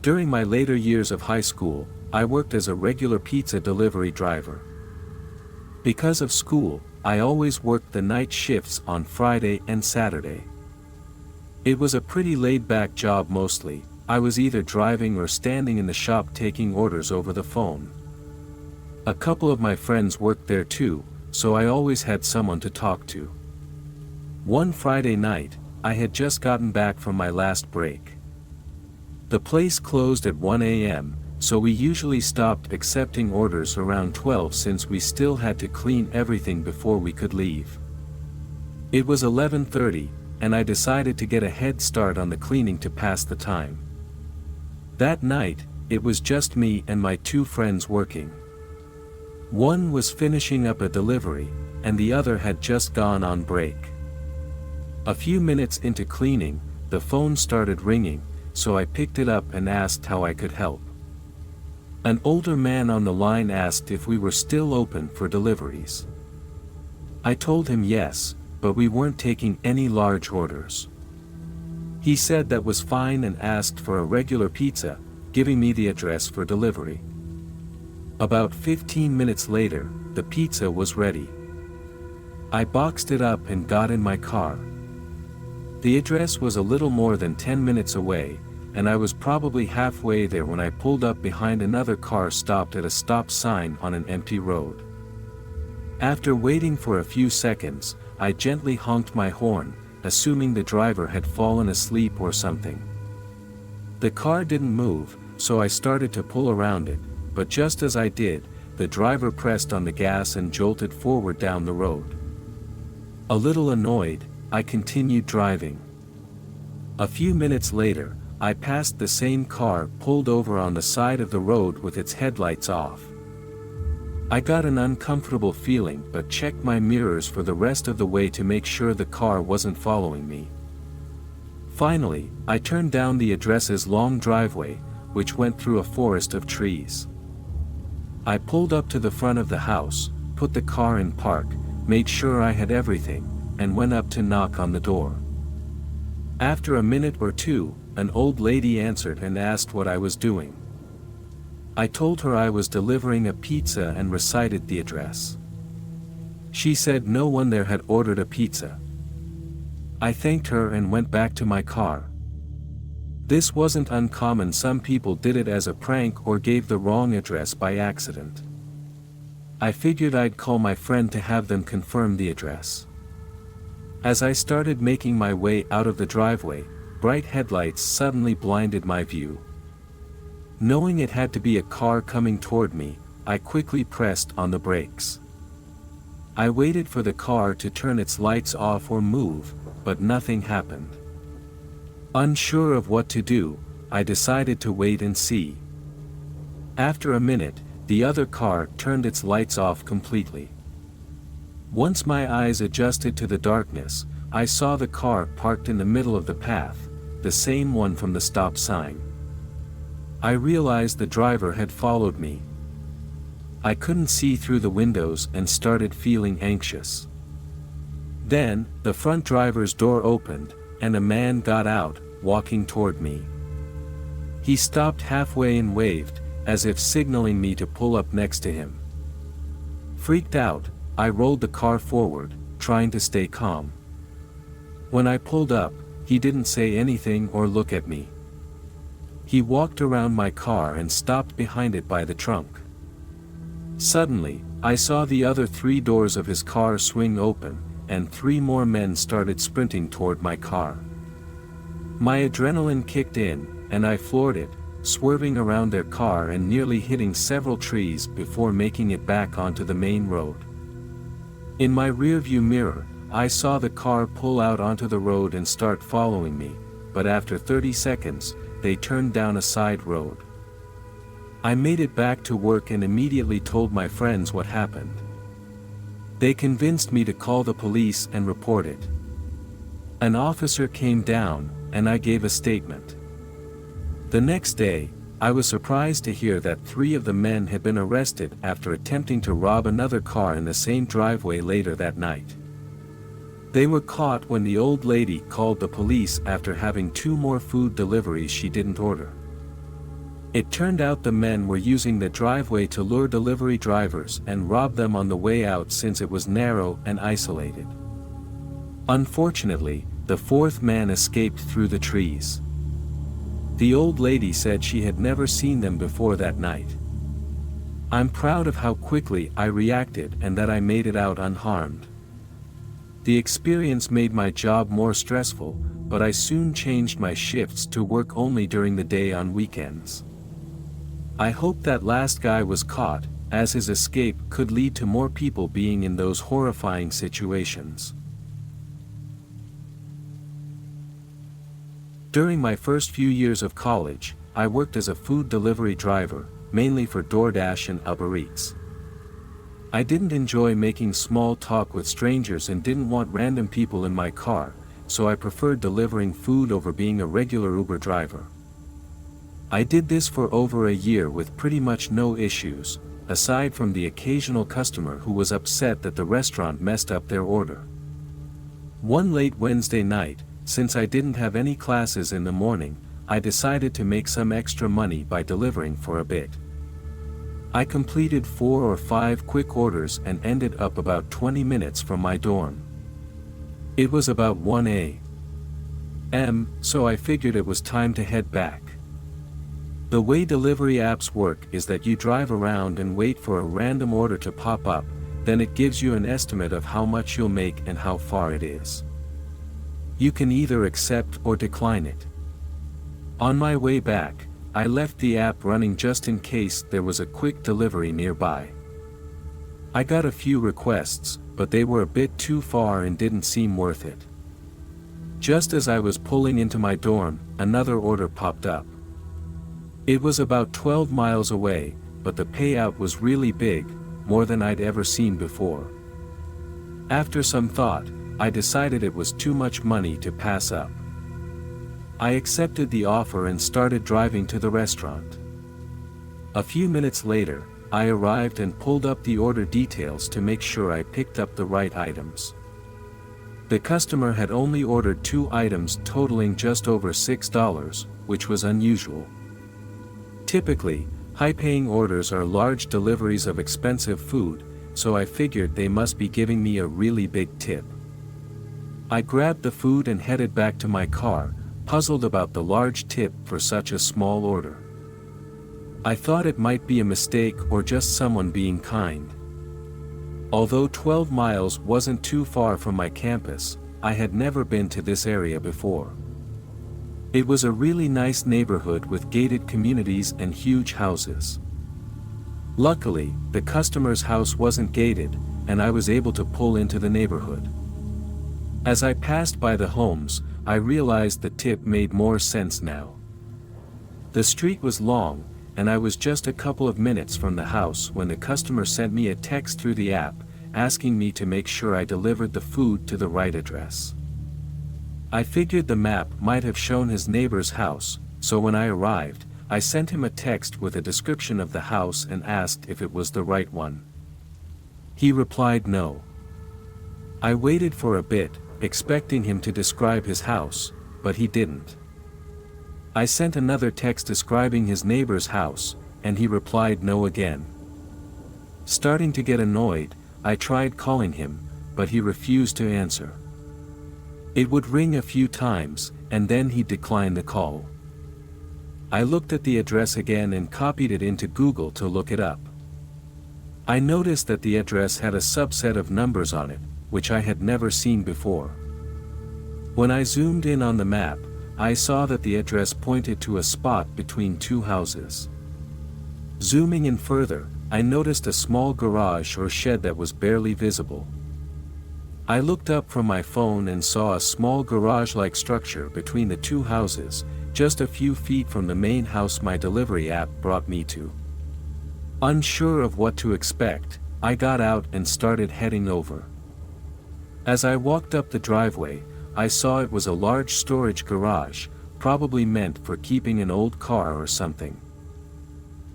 During my later years of high school, I worked as a regular pizza delivery driver. Because of school, I always worked the night shifts on Friday and Saturday. It was a pretty laid-back job mostly. I was either driving or standing in the shop taking orders over the phone. A couple of my friends worked there too, so I always had someone to talk to. One Friday night, I had just gotten back from my last break. The place closed at 1 a.m., so we usually stopped accepting orders around 12 since we still had to clean everything before we could leave. It was 11:30, and I decided to get a head start on the cleaning to pass the time. That night, it was just me and my two friends working. One was finishing up a delivery, and the other had just gone on break. A few minutes into cleaning, the phone started ringing, so I picked it up and asked how I could help. An older man on the line asked if we were still open for deliveries. I told him yes, but we weren't taking any large orders. He said that was fine and asked for a regular pizza, giving me the address for delivery. About 15 minutes later, the pizza was ready. I boxed it up and got in my car. The address was a little more than 10 minutes away, and I was probably halfway there when I pulled up behind another car stopped at a stop sign on an empty road. After waiting for a few seconds, I gently honked my horn, assuming the driver had fallen asleep or something. The car didn't move, so I started to pull around it, but just as I did, the driver pressed on the gas and jolted forward down the road. A little annoyed, I continued driving. A few minutes later, I passed the same car pulled over on the side of the road with its headlights off. I got an uncomfortable feeling but checked my mirrors for the rest of the way to make sure the car wasn't following me. Finally, I turned down the address's long driveway, which went through a forest of trees. I pulled up to the front of the house, put the car in park, made sure I had everything, and went up to knock on the door. After a minute or two, an old lady answered and asked what I was doing. I told her I was delivering a pizza and recited the address. She said no one there had ordered a pizza. I thanked her and went back to my car. This wasn't uncommon. Some people did it as a prank or gave the wrong address by accident. I figured I'd call my friend to have them confirm the address. As I started making my way out of the driveway, bright headlights suddenly blinded my view. Knowing it had to be a car coming toward me, I quickly pressed on the brakes. I waited for the car to turn its lights off or move, but nothing happened. Unsure of what to do, I decided to wait and see. After a minute, the other car turned its lights off completely. Once my eyes adjusted to the darkness, I saw the car parked in the middle of the path, the same one from the stop sign. I realized the driver had followed me. I couldn't see through the windows and started feeling anxious. Then, the front driver's door opened, and a man got out, walking toward me. He stopped halfway and waved, as if signaling me to pull up next to him. Freaked out, I rolled the car forward, trying to stay calm. When I pulled up, he didn't say anything or look at me. He walked around my car and stopped behind it by the trunk. Suddenly, I saw the other 3 doors of his car swing open, and 3 more men started sprinting toward my car. My adrenaline kicked in, and I floored it, swerving around their car and nearly hitting several trees before making it back onto the main road. In my rearview mirror, I saw the car pull out onto the road and start following me, but after 30 seconds, they turned down a side road. I made it back to work and immediately told my friends what happened. They convinced me to call the police and report it. An officer came down, and I gave a statement. The next day, I was surprised to hear that 3 of the men had been arrested after attempting to rob another car in the same driveway later that night. They were caught when the old lady called the police after having 2 more food deliveries she didn't order. It turned out the men were using the driveway to lure delivery drivers and rob them on the way out since it was narrow and isolated. Unfortunately, the fourth man escaped through the trees. The old lady said she had never seen them before that night. I'm proud of how quickly I reacted and that I made it out unharmed. The experience made my job more stressful, but I soon changed my shifts to work only during the day on weekends. I hope that last guy was caught, as his escape could lead to more people being in those horrifying situations. During my first few years of college, I worked as a food delivery driver, mainly for DoorDash and Uber Eats. I didn't enjoy making small talk with strangers and didn't want random people in my car, so I preferred delivering food over being a regular Uber driver. I did this for over a year with pretty much no issues, aside from the occasional customer who was upset that the restaurant messed up their order. One late Wednesday night, since I didn't have any classes in the morning, I decided to make some extra money by delivering for a bit. I completed 4 or 5 quick orders and ended up about 20 minutes from my dorm. It was about 1 a.m., so I figured it was time to head back. The way delivery apps work is that you drive around and wait for a random order to pop up, then it gives you an estimate of how much you'll make and how far it is. You can either accept or decline it. On my way back, I left the app running just in case there was a quick delivery nearby. I got a few requests, but they were a bit too far and didn't seem worth it. Just as I was pulling into my dorm, another order popped up. It was about 12 miles away, but the payout was really big, more than I'd ever seen before. After some thought, I decided it was too much money to pass up. I accepted the offer and started driving to the restaurant. A few minutes later, I arrived and pulled up the order details to make sure I picked up the right items. The customer had only ordered 2 items totaling just over $6, which was unusual. Typically, high-paying orders are large deliveries of expensive food, so I figured they must be giving me a really big tip. I grabbed the food and headed back to my car, puzzled about the large tip for such a small order. I thought it might be a mistake or just someone being kind. Although 12 miles wasn't too far from my campus, I had never been to this area before. It was a really nice neighborhood with gated communities and huge houses. Luckily, the customer's house wasn't gated, and I was able to pull into the neighborhood. As I passed by the homes, I realized the tip made more sense now. The street was long, and I was just a couple of minutes from the house when the customer sent me a text through the app, asking me to make sure I delivered the food to the right address. I figured the map might have shown his neighbor's house, so when I arrived, I sent him a text with a description of the house and asked if it was the right one. He replied no. I waited for a bit, expecting him to describe his house, but he didn't. I sent another text describing his neighbor's house, and he replied no again. Starting to get annoyed, I tried calling him, but he refused to answer. It would ring a few times, and then he'd decline the call. I looked at the address again and copied it into Google to look it up. I noticed that the address had a subset of numbers on it, which I had never seen before. When I zoomed in on the map, I saw that the address pointed to a spot between 2 houses. Zooming in further, I noticed a small garage or shed that was barely visible. I looked up from my phone and saw a small garage-like structure between the 2 houses, just a few feet from the main house my delivery app brought me to. Unsure of what to expect, I got out and started heading over. As I walked up the driveway, I saw it was a large storage garage, probably meant for keeping an old car or something.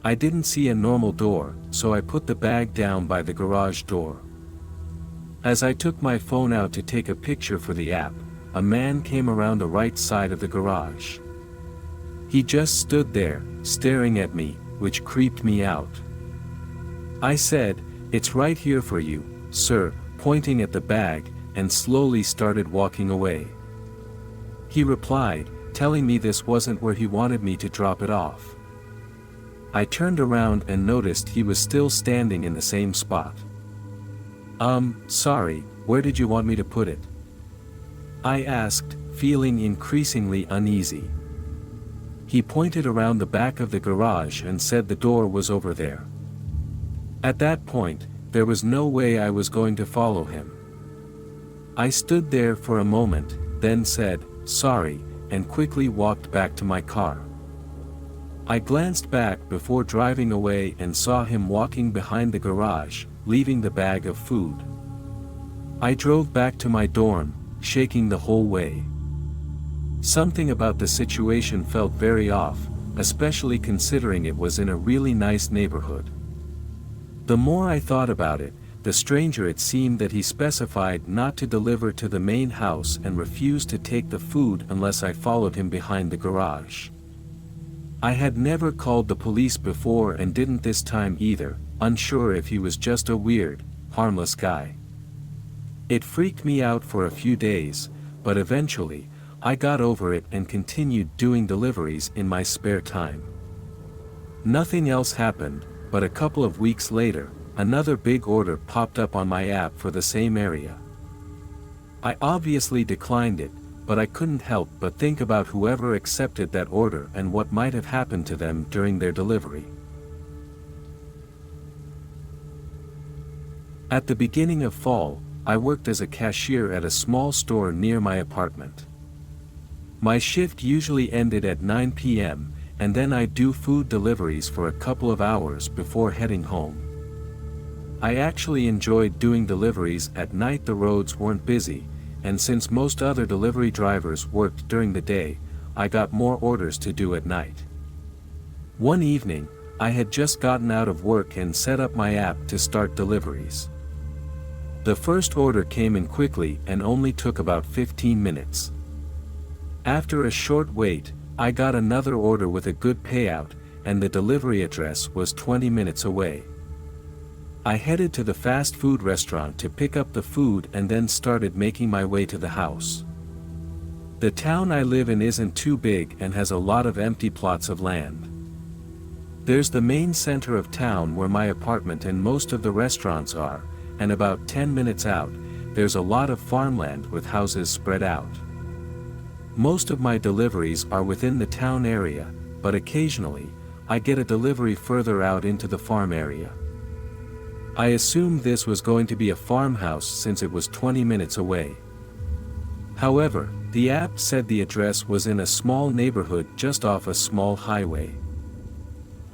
I didn't see a normal door, so I put the bag down by the garage door. As I took my phone out to take a picture for the app, a man came around the right side of the garage. He just stood there, staring at me, which creeped me out. I said, "It's right here for you, sir," pointing at the bag, and slowly started walking away. He replied, telling me this wasn't where he wanted me to drop it off. I turned around and noticed he was still standing in the same spot. Sorry, where did you want me to put it?" I asked, feeling increasingly uneasy. He pointed around the back of the garage and said the door was over there. At that point, there was no way I was going to follow him. I stood there for a moment, then said, "Sorry," and quickly walked back to my car. I glanced back before driving away and saw him walking behind the garage, leaving the bag of food. I drove back to my dorm, shaking the whole way. Something about the situation felt very off, especially considering it was in a really nice neighborhood. The more I thought about it, the stranger it seemed that he specified not to deliver to the main house and refused to take the food unless I followed him behind the garage. I had never called the police before and didn't this time either, unsure if he was just a weird, harmless guy. It freaked me out for a few days, but eventually, I got over it and continued doing deliveries in my spare time. Nothing else happened, but a couple of weeks later, another big order popped up on my app for the same area. I obviously declined it, but I couldn't help but think about whoever accepted that order and what might have happened to them during their delivery. At the beginning of fall, I worked as a cashier at a small store near my apartment. My shift usually ended at 9 p.m., and then I'd do food deliveries for a couple of hours before heading home. I actually enjoyed doing deliveries at night. The roads weren't busy, and since most other delivery drivers worked during the day, I got more orders to do at night. One evening, I had just gotten out of work and set up my app to start deliveries. The first order came in quickly and only took about 15 minutes. After a short wait, I got another order with a good payout, and the delivery address was 20 minutes away. I headed to the fast food restaurant to pick up the food and then started making my way to the house. The town I live in isn't too big and has a lot of empty plots of land. There's the main center of town where my apartment and most of the restaurants are, and about 10 minutes out, there's a lot of farmland with houses spread out. Most of my deliveries are within the town area, but occasionally, I get a delivery further out into the farm area. I assumed this was going to be a farmhouse since it was 20 minutes away. However, the app said the address was in a small neighborhood just off a small highway.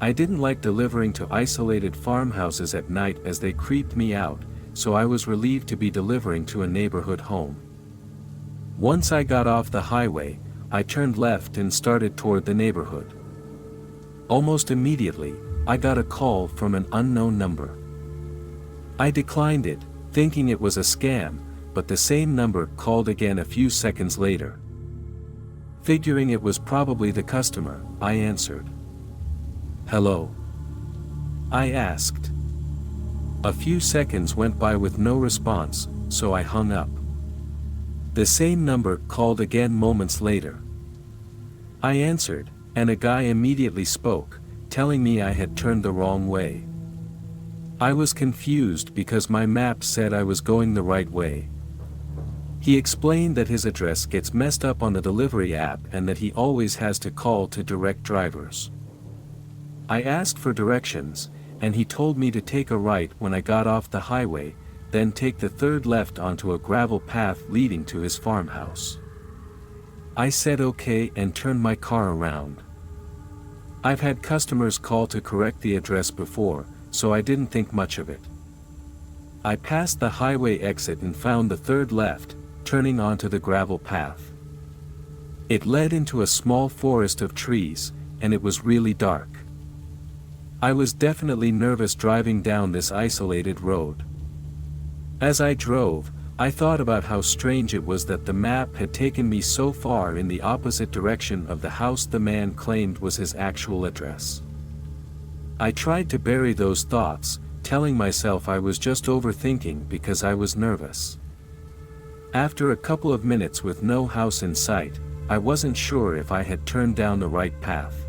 I didn't like delivering to isolated farmhouses at night as they creeped me out, so I was relieved to be delivering to a neighborhood home. Once I got off the highway, I turned left and started toward the neighborhood. Almost immediately, I got a call from an unknown number. I declined it, thinking it was a scam, but the same number called again a few seconds later. Figuring it was probably the customer, I answered. "Hello?" I asked. A few seconds went by with no response, so I hung up. The same number called again moments later. I answered, and a guy immediately spoke, telling me I had turned the wrong way. I was confused because my map said I was going the right way. He explained that his address gets messed up on the delivery app and that he always has to call to direct drivers. I asked for directions, and he told me to take a right when I got off the highway, then take the third left onto a gravel path leading to his farmhouse. I said okay and turned my car around. I've had customers call to correct the address before, so I didn't think much of it. I passed the highway exit and found the third left, turning onto the gravel path. It led into a small forest of trees, and it was really dark. I was definitely nervous driving down this isolated road. As I drove, I thought about how strange it was that the map had taken me so far in the opposite direction of the house the man claimed was his actual address. I tried to bury those thoughts, telling myself I was just overthinking because I was nervous. After a couple of minutes with no house in sight, I wasn't sure if I had turned down the right path.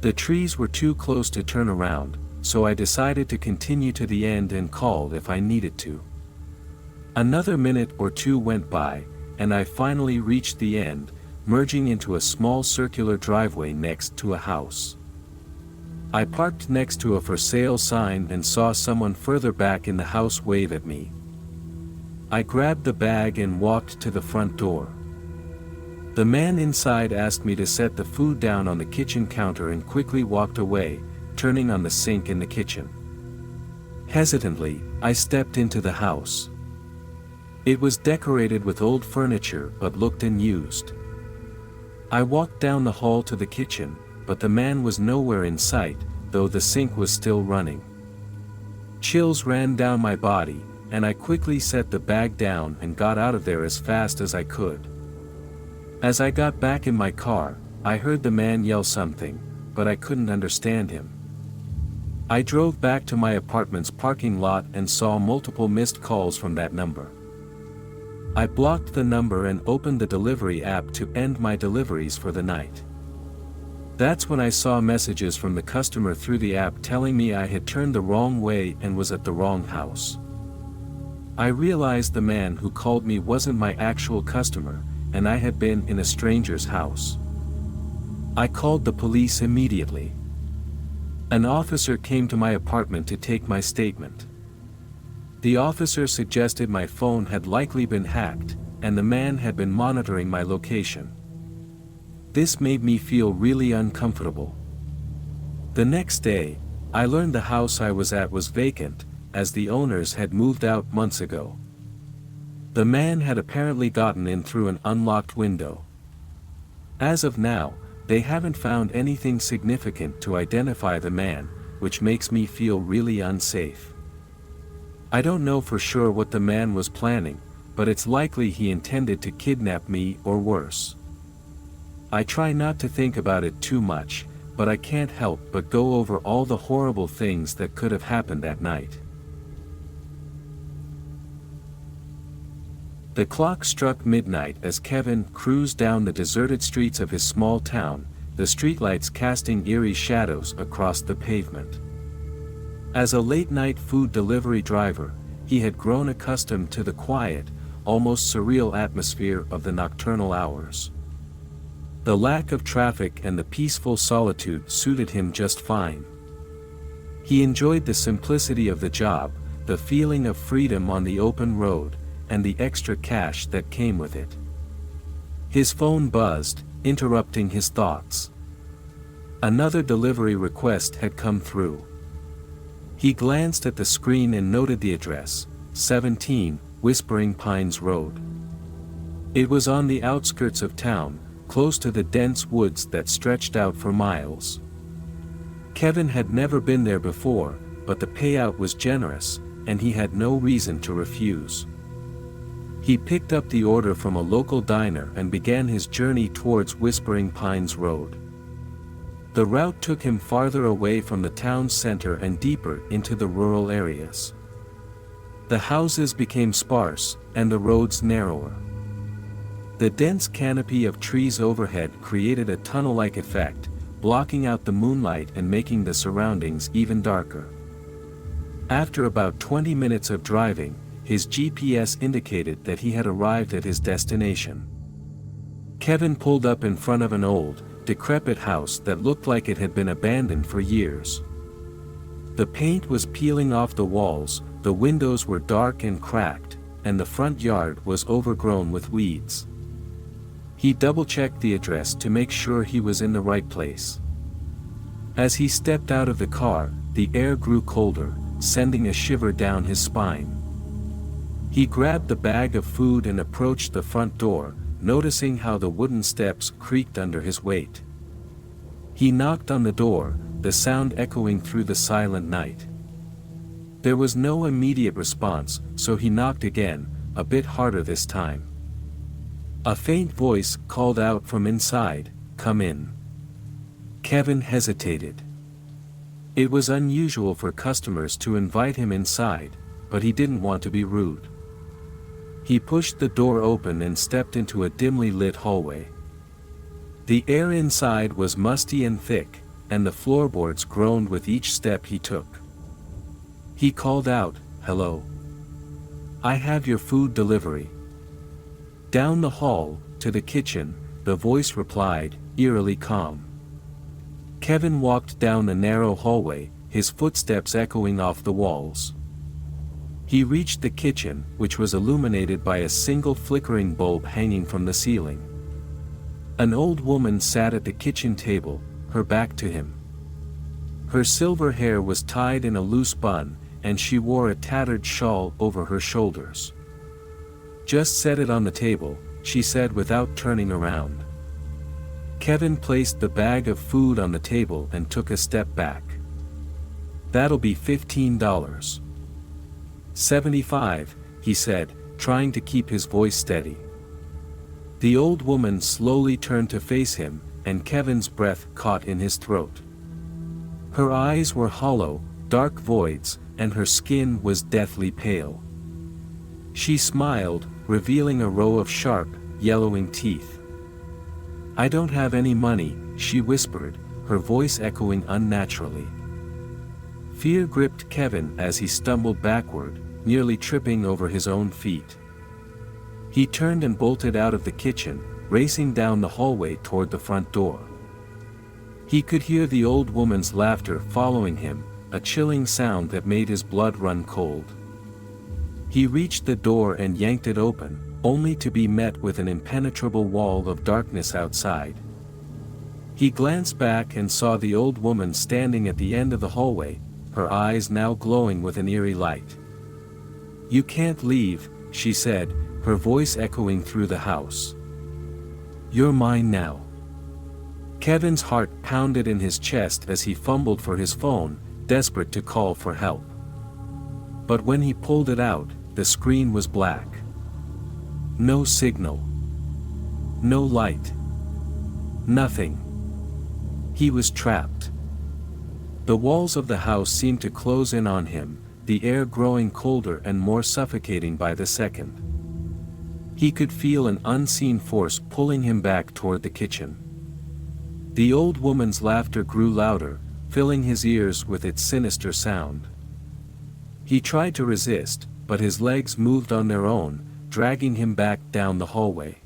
The trees were too close to turn around, so I decided to continue to the end and called if I needed to. Another minute or two went by, and I finally reached the end, merging into a small circular driveway next to a house. I parked next to a for sale sign and saw someone further back in the house wave at me. I grabbed the bag and walked to the front door. The man inside asked me to set the food down on the kitchen counter and quickly walked away, turning on the sink in the kitchen. Hesitantly, I stepped into the house. It was decorated with old furniture but looked unused. I walked down the hall to the kitchen, but the man was nowhere in sight, though the sink was still running. Chills ran down my body, and I quickly set the bag down and got out of there as fast as I could. As I got back in my car, I heard the man yell something, but I couldn't understand him. I drove back to my apartment's parking lot and saw multiple missed calls from that number. I blocked the number and opened the delivery app to end my deliveries for the night. That's when I saw messages from the customer through the app telling me I had turned the wrong way and was at the wrong house. I realized the man who called me wasn't my actual customer, and I had been in a stranger's house. I called the police immediately. An officer came to my apartment to take my statement. The officer suggested my phone had likely been hacked, and the man had been monitoring my location. This made me feel really uncomfortable. The next day, I learned the house I was at was vacant, as the owners had moved out months ago. The man had apparently gotten in through an unlocked window. As of now, they haven't found anything significant to identify the man, which makes me feel really unsafe. I don't know for sure what the man was planning, but it's likely he intended to kidnap me or worse. I try not to think about it too much, but I can't help but go over all the horrible things that could have happened that night. The clock struck midnight as Kevin cruised down the deserted streets of his small town, the streetlights casting eerie shadows across the pavement. As a late-night food delivery driver, he had grown accustomed to the quiet, almost surreal atmosphere of the nocturnal hours. The lack of traffic and the peaceful solitude suited him just fine. He enjoyed the simplicity of the job, the feeling of freedom on the open road, and the extra cash that came with it. His phone buzzed, interrupting his thoughts. Another delivery request had come through. He glanced at the screen and noted the address, 17, Whispering Pines Road. It was on the outskirts of town, close to the dense woods that stretched out for miles. Kevin had never been there before, but the payout was generous, and he had no reason to refuse. He picked up the order from a local diner and began his journey towards Whispering Pines Road. The route took him farther away from the town center and deeper into the rural areas. The houses became sparse, and the roads narrower. The dense canopy of trees overhead created a tunnel-like effect, blocking out the moonlight and making the surroundings even darker. After about 20 minutes of driving, his GPS indicated that he had arrived at his destination. Kevin pulled up in front of an old, decrepit house that looked like it had been abandoned for years. The paint was peeling off the walls, the windows were dark and cracked, and the front yard was overgrown with weeds. He double-checked the address to make sure he was in the right place. As he stepped out of the car, the air grew colder, sending a shiver down his spine. He grabbed the bag of food and approached the front door, noticing how the wooden steps creaked under his weight. He knocked on the door, the sound echoing through the silent night. There was no immediate response, so he knocked again, a bit harder this time. A faint voice called out from inside, "Come in." Kevin hesitated. It was unusual for customers to invite him inside, but he didn't want to be rude. He pushed the door open and stepped into a dimly lit hallway. The air inside was musty and thick, and the floorboards groaned with each step he took. He called out, "Hello. I have your food delivery." Down the hall, to the kitchen, the voice replied, eerily calm. Kevin walked down the narrow hallway, his footsteps echoing off the walls. He reached the kitchen, which was illuminated by a single flickering bulb hanging from the ceiling. An old woman sat at the kitchen table, her back to him. Her silver hair was tied in a loose bun, and she wore a tattered shawl over her shoulders. "Just set it on the table," she said without turning around. Kevin placed the bag of food on the table and took a step back. "That'll be $15. $75, he said, trying to keep his voice steady. The old woman slowly turned to face him, and Kevin's breath caught in his throat. Her eyes were hollow, dark voids, and her skin was deathly pale. She smiled, revealing a row of sharp, yellowing teeth. "I don't have any money," she whispered, her voice echoing unnaturally. Fear gripped Kevin as he stumbled backward, nearly tripping over his own feet. He turned and bolted out of the kitchen, racing down the hallway toward the front door. He could hear the old woman's laughter following him, a chilling sound that made his blood run cold. He reached the door and yanked it open, only to be met with an impenetrable wall of darkness outside. He glanced back and saw the old woman standing at the end of the hallway, her eyes now glowing with an eerie light. "You can't leave," she said, her voice echoing through the house. "You're mine now." Kevin's heart pounded in his chest as he fumbled for his phone, desperate to call for help. But when he pulled it out, the screen was black. No signal. No light. Nothing. He was trapped. The walls of the house seemed to close in on him, the air growing colder and more suffocating by the second. He could feel an unseen force pulling him back toward the kitchen. The old woman's laughter grew louder, filling his ears with its sinister sound. He tried to resist, but his legs moved on their own, dragging him back down the hallway.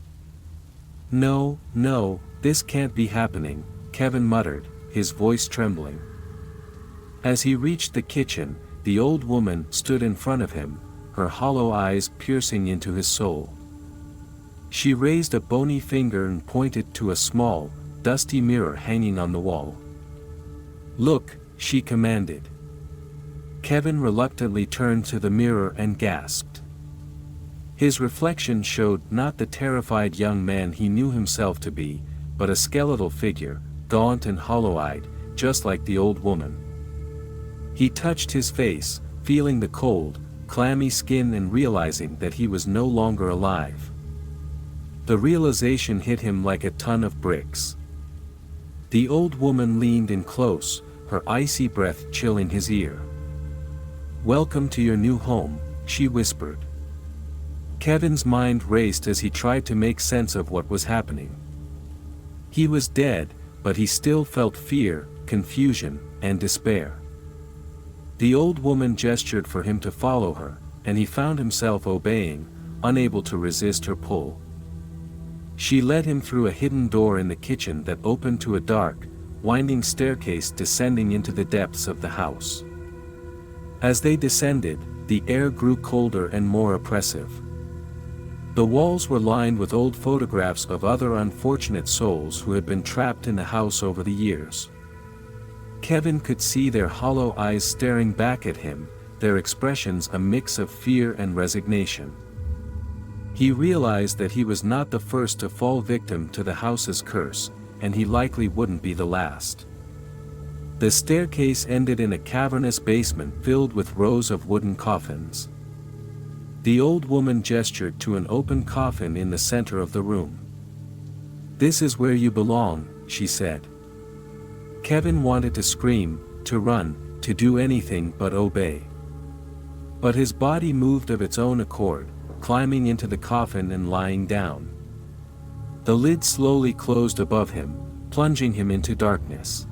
"No, no, this can't be happening," Kevin muttered, his voice trembling. As he reached the kitchen, the old woman stood in front of him, her hollow eyes piercing into his soul. She raised a bony finger and pointed to a small, dusty mirror hanging on the wall. "Look," she commanded. Kevin reluctantly turned to the mirror and gasped. His reflection showed not the terrified young man he knew himself to be, but a skeletal figure, gaunt and hollow-eyed, just like the old woman. He touched his face, feeling the cold, clammy skin and realizing that he was no longer alive. The realization hit him like a ton of bricks. The old woman leaned in close, her icy breath chilling his ear. "Welcome to your new home," she whispered. Kevin's mind raced as he tried to make sense of what was happening. He was dead, but he still felt fear, confusion, and despair. The old woman gestured for him to follow her, and he found himself obeying, unable to resist her pull. She led him through a hidden door in the kitchen that opened to a dark, winding staircase descending into the depths of the house. As they descended, the air grew colder and more oppressive. The walls were lined with old photographs of other unfortunate souls who had been trapped in the house over the years. Kevin could see their hollow eyes staring back at him, their expressions a mix of fear and resignation. He realized that he was not the first to fall victim to the house's curse, and he likely wouldn't be the last. The staircase ended in a cavernous basement filled with rows of wooden coffins. The old woman gestured to an open coffin in the center of the room. "This is where you belong," she said. Kevin wanted to scream, to run, to do anything but obey. But his body moved of its own accord, climbing into the coffin and lying down. The lid slowly closed above him, plunging him into darkness.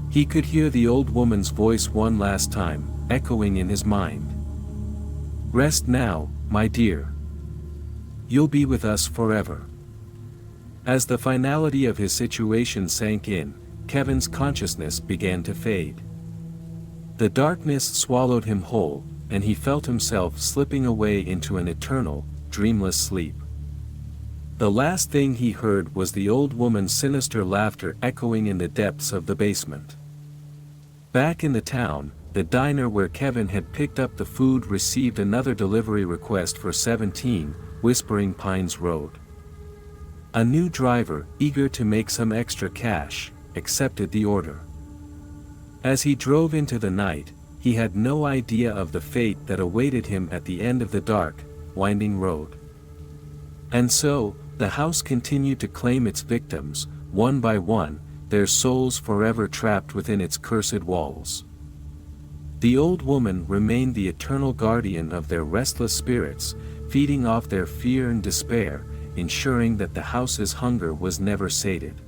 He could hear the old woman's voice one last time, echoing in his mind. "Rest now, my dear. You'll be with us forever." As the finality of his situation sank in, Kevin's consciousness began to fade. The darkness swallowed him whole, and he felt himself slipping away into an eternal, dreamless sleep. The last thing he heard was the old woman's sinister laughter echoing in the depths of the basement. Back in the town, the diner where Kevin had picked up the food received another delivery request for 17, Whispering Pines Road. A new driver, eager to make some extra cash, accepted the order. As he drove into the night, he had no idea of the fate that awaited him at the end of the dark, winding road. And so, the house continued to claim its victims, one by one, their souls forever trapped within its cursed walls. The old woman remained the eternal guardian of their restless spirits, feeding off their fear and despair, ensuring that the house's hunger was never sated.